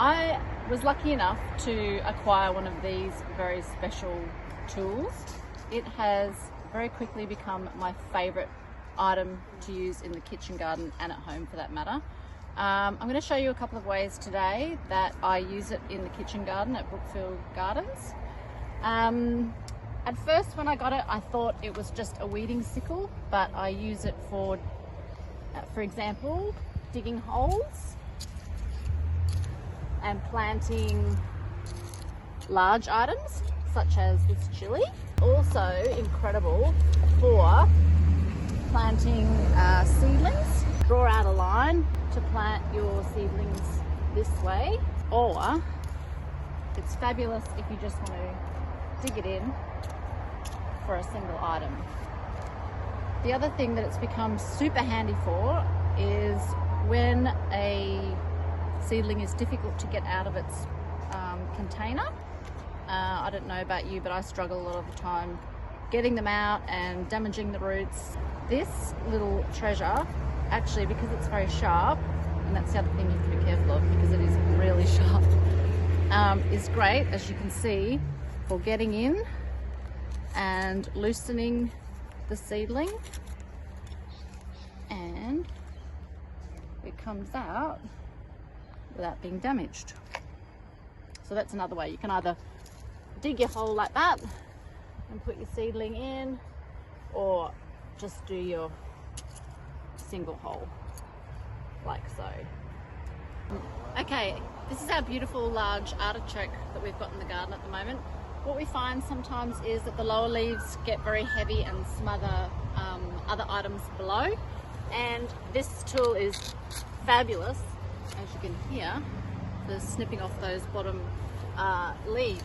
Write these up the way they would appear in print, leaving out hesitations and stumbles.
I was lucky enough to acquire one of these very special tools. It has very quickly become my favourite item to use in the kitchen garden and at home for that matter. I'm going to show you a couple of ways today that I use it in the kitchen garden at Brookfield Gardens. At first when I got it I thought it was just a weeding sickle, but I use it for example, digging holes and planting large items such as this chili. Also incredible for planting seedlings. Draw out a line to plant your seedlings this way, or it's fabulous if you just want to dig it in for a single item. The other thing that it's become super handy for is when a seedling is difficult to get out of its container. I don't know about you, but I struggle a lot of the time getting them out and damaging the roots. This little treasure, actually, because it's very sharp, and that's the other thing you have to be careful of because it is really sharp, is great, as you can see, for getting in and loosening the seedling, and it comes out without being damaged. So that's another way. You can either dig your hole like that and put your seedling in, or just do your single hole like so. Okay, this is our beautiful large artichoke that we've got in the garden at the moment. What we find sometimes is that the lower leaves get very heavy and smother other items below, and this tool is fabulous, as you can hear, for snipping off those bottom leaves.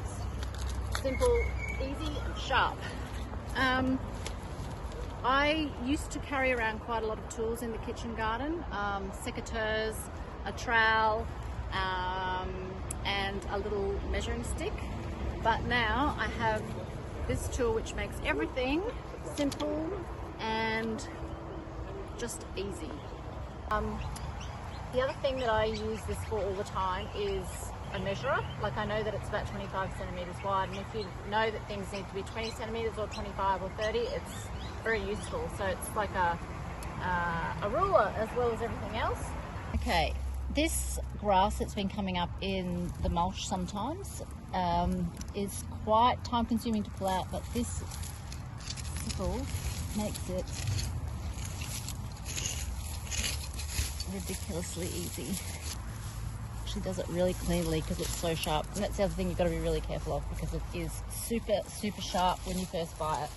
Simple, easy and sharp. I used to carry around quite a lot of tools in the kitchen garden, secateurs, a trowel, and a little measuring stick. But now I have this tool which makes everything simple and just easy. The other thing that I use this for all the time is a measurer. Like, I know that it's about 25 centimeters wide, and if you know that things need to be 20 centimeters or 25 or 30, it's very useful. So it's like a ruler as well as everything else. Okay, this grass that's been coming up in the mulch sometimes is quite time consuming to pull out, but this sickle makes it ridiculously easy. She does it really cleanly because it's so sharp, and that's the other thing you've got to be really careful of because it is super sharp when you first buy it.